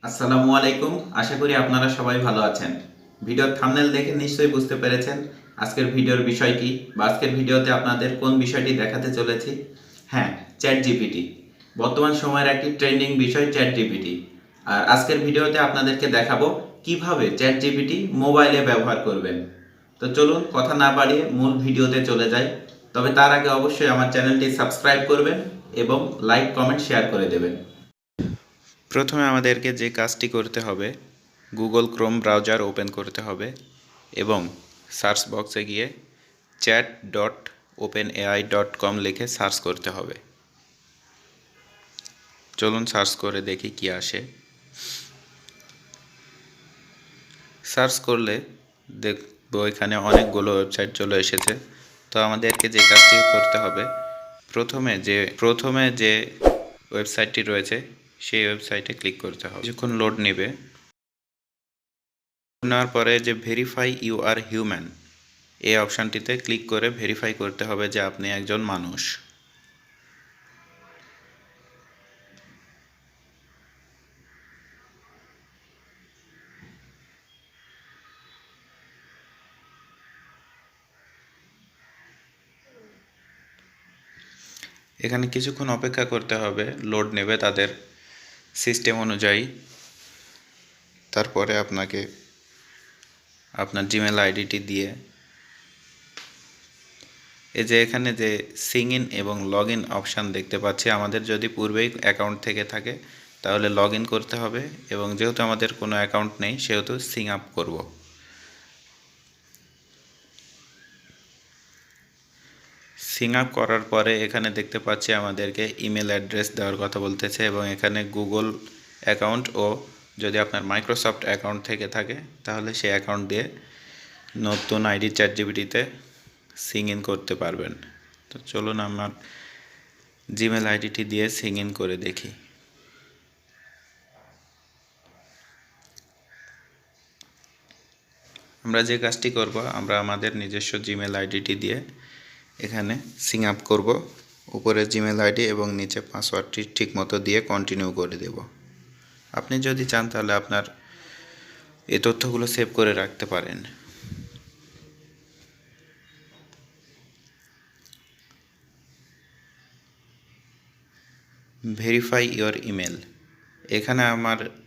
আসসালামু আলাইকুম। আশা করি আপনারা সবাই ভালো আছেন। ভিডিওর থাম্বনেল দেখে নিশ্চয়ই বুঝতে পেরেছেন আজকের ভিডিওর বিষয় কি বা আজকের ভিডিওতে আপনাদের কোন বিষয়টি দেখাতে চলেছি। হ্যাঁ, চ্যাট জিপিটি বর্তমান সময়ের একটি ট্রেন্ডিং বিষয় চ্যাট জিপিটি। আর আজকের ভিডিওতে আপনাদেরকে দেখাবো কিভাবে চ্যাট জিপিটি মোবাইলে ব্যবহার করবেন। তো চলুন কথা না বাড়িয়ে মূল ভিডিওতে চলে যাই। তবে তার আগে অবশ্যই আমার চ্যানেলটি সাবস্ক্রাইব করবেন এবং লাইক কমেন্ট শেয়ার করে দেবেন। প্রথমে আমাদেরকে যে কাজটি করতে হবে, গুগল ক্রোম ব্রাউজার ওপেন করতে হবে এবং সার্চ বক্সে গিয়ে chat.openai.com লিখে সার্চ করতে হবে। চলুন সার্চ করে দেখি কি আসে। সার্চ করলে দেখবো এখানে অনেকগুলো ওয়েবসাইট চলে এসেছে। তো আমাদেরকে যে কাজটি করতে হবে, প্রথমে যে ওয়েবসাইটটি রয়েছে সেই ওয়েবসাইটে ক্লিক করতে হবে। কিছুক্ষণ লোড নেবে। নেওয়ার পরে যে ভেরিফাই ইউ আর হিউম্যান এই অপশানটিতে ক্লিক করে ভেরিফাই করতে হবে যে আপনি একজন মানুষ। এখানে কিছুক্ষণ অপেক্ষা করতে হবে, লোড নেবে তাদের সিস্টেম অনুযায়ী। তারপরে আপনাকে আপনার জিমেল আইডিটি দিয়ে এই যে এখানে যে সিং ইন এবং লগ ইন অপশান দেখতে পাচ্ছি, আমাদের যদি পূর্বেই অ্যাকাউন্ট থেকে থাকে তাহলে লগ ইন করতে হবে এবং যেহেতু আমাদের কোনো অ্যাকাউন্ট নেই সেহেতু সিং আপ করব। সিং আপ করার পরে এখানে দেখতে পাচ্ছি আমাদেরকে ইমেল অ্যাড্রেস দেওয়ার কথা বলতেছে এবং এখানে গুগল অ্যাকাউন্ট ও যদি আপনার মাইক্রোসফট অ্যাকাউন্ট থেকে থাকে তাহলে সেই অ্যাকাউন্ট দিয়ে নতুন আইডি চ্যাট জিপিটিতে সিং ইন করতে পারবেন। তো চলুন আমার জিমেল আইডিটি দিয়ে সিং ইন করে দেখি। আমরা যে কাজটি করব, আমরা আমাদের নিজস্ব জিমেল আইডিটি দিয়ে এখানে সিং আপ করব। উপরে জিমেল আইডি এবং নিচে পাসওয়ার্ডটি ঠিকমতো দিয়ে কন্টিনিউ করে দেব। আপনি যদি চান তাহলে আপনার এই তথ্যগুলো সেভ করে রাখতে পারেন। ভেরিফাই ইওর ইমেল, এখানে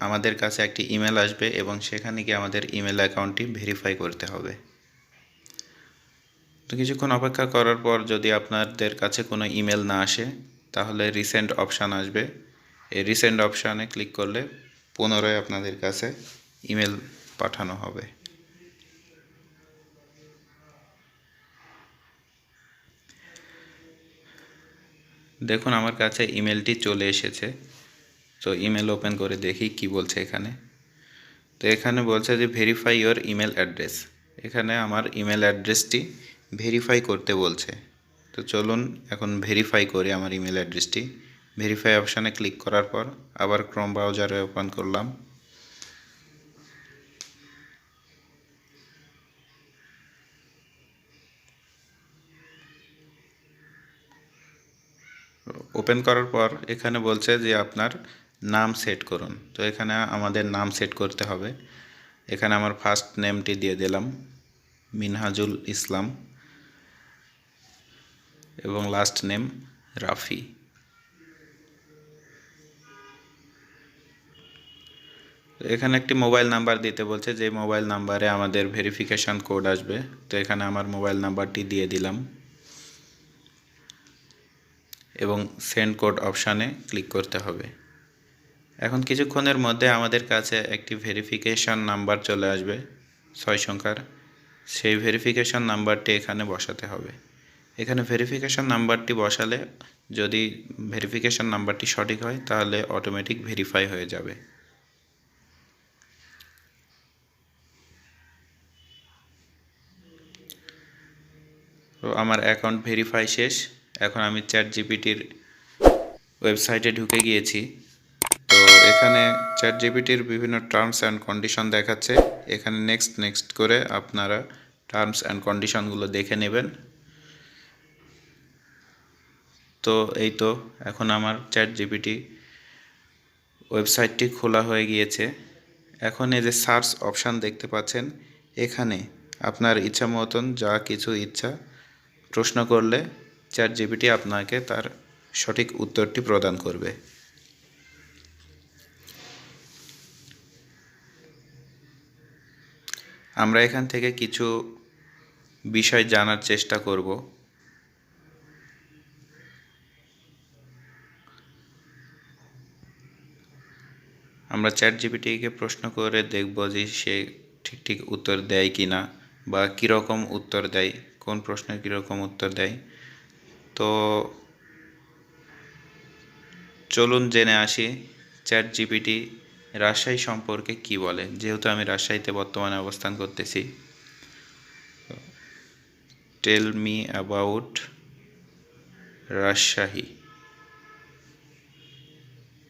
আমাদের কাছে একটি ইমেল আসবে এবং সেখানে গিয়ে আমাদের ইমেল অ্যাকাউন্টটি ভেরিফাই করতে হবে। তো কিছুক্ষণ অপেক্ষা করার পর যদি আপনাদের কাছে কোনো ইমেল না আসে তাহলে রিসেন্ট অপশান আসবে। এই রিসেন্ট অপশানে ক্লিক করলে পুনরায় আপনাদের কাছে ইমেল পাঠানো হবে। দেখুন আমার কাছে ইমেলটি চলে এসেছে। তো ইমেল ওপেন করে দেখি কি বলছে এখানে। তো এখানে বলছে যে ভেরিফাই ইওর ইমেল অ্যাড্রেস, এখানে আমার ইমেল অ্যাড্রেসটি ভেরিফাই করতে বলছে। তো চলুন এখন ভেরিফাই করি আমার ইমেল অ্যাড্রেসটি। ভেরিফাই অপশানে ক্লিক করার পর আবার ক্রোম ব্রাউজারে ওপেন করলাম। ওপেন করার পর এখানে বলছে যে আপনার নাম সেট করুন। তো এখানে আমাদের নাম সেট করতে হবে। এখানে আমার ফার্স্ট নেমটি দিয়ে দিলাম মিনহাজুল ইসলাম এবং লাস্ট নেম রাফি। এখানে একটি মোবাইল নাম্বার দিতে বলছে, যে মোবাইল নাম্বারে আমাদের ভেরিফিকেশান কোড আসবে। তো এখানে আমার মোবাইল নাম্বারটি দিয়ে দিলাম এবং সেন্ড কোড অপশানে ক্লিক করতে হবে। এখন কিছুক্ষণের মধ্যে আমাদের কাছে একটি ভেরিফিকেশান নাম্বার চলে আসবে 6 সংখ্যার। সেই ভেরিফিকেশান নাম্বারটি এখানে বসাতে হবে। এখানে ভেরিফিকেশান নাম্বারটি বসালে যদি ভেরিফিকেশান নাম্বারটি সঠিক হয় তাহলে অটোমেটিক ভেরিফাই হয়ে যাবে। তো আমার অ্যাকাউন্ট ভেরিফাই শেষ। এখন আমি চ্যাট জিপিটির ওয়েবসাইটে ঢুকে গিয়েছি। তো এখানে চ্যাট জিপিটির বিভিন্ন টার্মস অ্যান্ড কন্ডিশন দেখাচ্ছে। এখানে নেক্সট করে আপনারা টার্মস অ্যান্ড কন্ডিশনগুলো দেখে নেবেন। তো এই তো এখন আমার চ্যাট জিপিটি ওয়েবসাইটটি খোলা হয়ে গিয়েছে। এখন এই যে সার্চ অপশান দেখতে পাচ্ছেন, এখানে আপনার ইচ্ছা মতন যা কিছু ইচ্ছা প্রশ্ন করলে ChatGPT আপনাকে তার সঠিক উত্তরটি প্রদান করবে। আমরা এখান থেকে কিছু বিষয় জানার চেষ্টা করব। আমরা ChatGPTকে প্রশ্ন করে দেখব যে সে ঠিক উত্তর দেয় কি না, বা কীরকম উত্তর দেয়, কোন প্রশ্নের কীরকম উত্তর দেয়। তো চলুন জেনে আসি ChatGPT রাজশাহী সম্পর্কে কি বলে, যেহেতু আমি রাজশাহীতে বর্তমানে অবস্থান করতেছি। Tell me about Rajshahi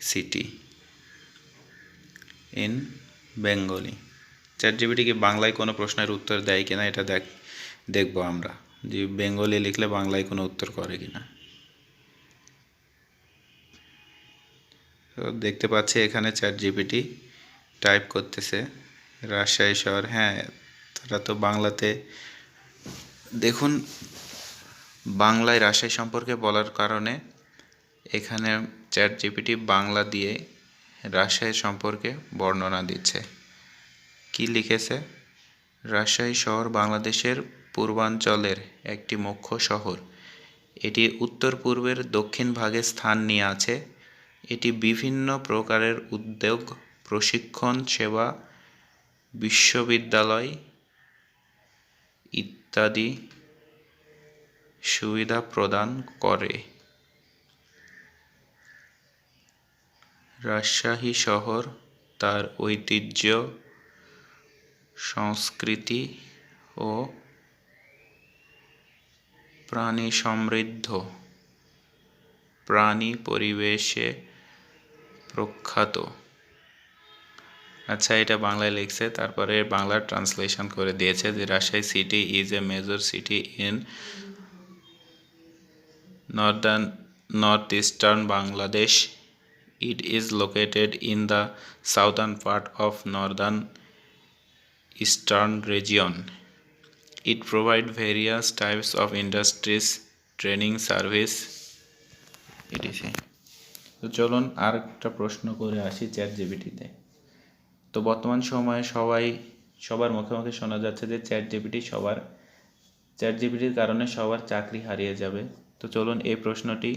city in Bengali. ChatGPT কি বাংলায় কোনো প্রশ্নের উত্তর দেয় কিনা এটা দেখব আমরা, যে বেঙ্গলি লিখলে বাংলায় কোনো উত্তর করে কিনা। তো দেখতে পাচ্ছি এখানে ChatGPT টাইপ করতেছে রাজশাহী শহর। হ্যাঁ, তারা তো বাংলাতে, দেখুন বাংলায় রাজশাহী সম্পর্কে বলার কারণে এখানে ChatGPT বাংলা দিয়ে রাজশাহী সম্পর্কে বর্ণনা দিচ্ছে। কি লিখেছে? রাজশাহী শহর বাংলাদেশের পূর্বাঞ্চলের একটি মুখ্য শহর। এটি উত্তর পূর্বের দক্ষিণ ভাগে স্থান নিয়ে আছে। এটি বিভিন্ন প্রকারের উদ্যোগ, প্রশিক্ষণ, সেবা, বিশ্ববিদ্যালয় ইত্যাদি সুবিধা প্রদান করে। রাজশাহী শহর তার ঐতিহ্য, সংস্কৃতি ও প্রাণী সমৃদ্ধ প্রাণী পরিবেশে প্রখ্যাত। আচ্ছা, এটা বাংলায় লিখছে, তারপরে বাংলা ট্রান্সলেশন করে দিয়েছে যে Rajshahi city is a major city in northeastern Bangladesh. It is located in the southern part of northern eastern region. It provides various types of industries, training service, etc. তো চলুন আর একটা প্রশ্ন করে আসি ChatGPT-তে। তো বর্তমান সময়ে সবার মুখে মুখে শোনা যাচ্ছে যে ChatGPT-র কারণে সবার চাকরি হারিয়ে যাবে। তো চলুন এই প্রশ্নটি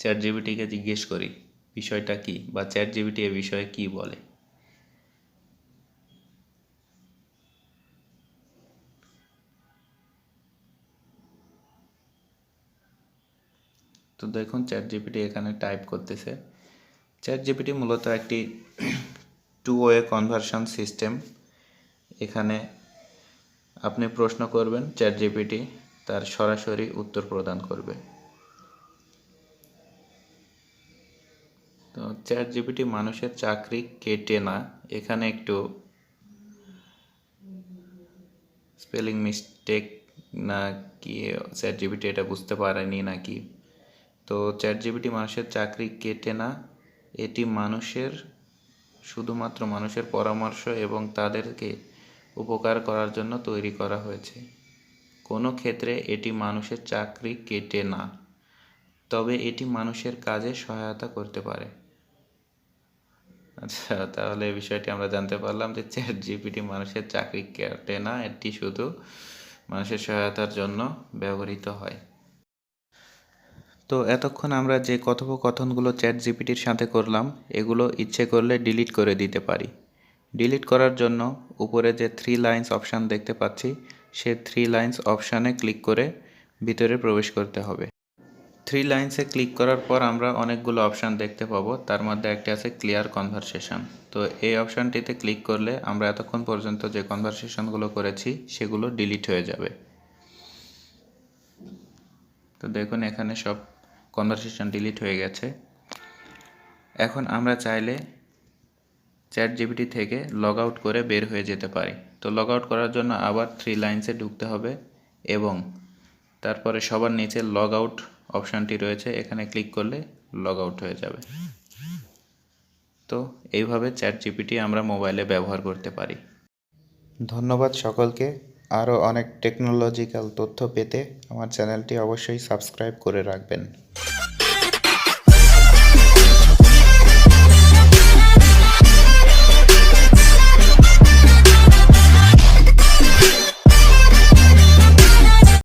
ChatGPT-কে জিজ্ঞেস করি, বিষয়টা কি, বা ChatGPT এ বিষয়ে কি বলে। তো দেখুন ChatGPT এখানে টাইপ করতেছে। ChatGPT মূলত একটি টু-ওয়ে কনভারশন সিস্টেম। এখানে আপনি প্রশ্ন করবেন, ChatGPT তার সরাসরি উত্তর প্রদান করবে। তো ChatGPT মানুষের চাকরি কেটে না, এখানে একটু স্পেলিং মিস্টেক না কি, ChatGPT এটা বুঝতে পারেনি নাকি। তো ChatGPT মানুষের চাকরি কেটে না, এটি শুধুমাত্র মানুষের পরামর্শ এবং তাদেরকে উপকার করার জন্য তৈরি করা হয়েছে। কোনো ক্ষেত্রে এটি মানুষের চাকরি কেটে না, তবে এটি মানুষের কাজে সহায়তা করতে পারে। আচ্ছা, তাহলে এই বিষয়টি আমরা জানতে পারলাম যে ChatGPT মানুষের চাকরি কাটে না, এটি শুধু মানুষের সহায়তার জন্য ব্যবহৃত হয়। তো এতক্ষণ আমরা যে কথোপকথনগুলো ChatGPT-র সাথে করলাম, এগুলো ইচ্ছে করলে ডিলিট করে দিতে পারি। ডিলিট করার জন্য উপরে যে 3 লাইনস অপশান দেখতে পাচ্ছি, সে 3 লাইনস অপশানে ক্লিক করে ভিতরে প্রবেশ করতে হবে। 3 লাইনসে ক্লিক করার পর আমরা অনেকগুলো অপশান দেখতে পাবো, তার মধ্যে একটি আছে ক্লিয়ার কনভারসেশন। তো এই অপশানটিতে ক্লিক করলে আমরা এতক্ষণ পর্যন্ত যে কনভারসেশনগুলো করেছি সেগুলো ডিলিট হয়ে যাবে। তো দেখুন এখানে সব কনভারসেশন ডিলিট হয়ে গেছে। এখন আমরা চাইলে ChatGPT থেকে লগ আউট করে বের হয়ে যেতে পারি। তো লগ আউট করার জন্য আবার 3 লাইনসে ঢুকতে হবে এবং তারপরে সবার নিচে লগ আউট অপশানটি রয়েছে, এখানে ক্লিক করলে লগ আউট হয়ে যাবে। তো এইভাবে চ্যাট জিপিটি আমরা মোবাইলে ব্যবহার করতে পারি। ধন্যবাদ সকলকে। আরও অনেক টেকনোলজিক্যাল তথ্য পেতে আমার চ্যানেলটি অবশ্যই সাবস্ক্রাইব করে রাখবেন।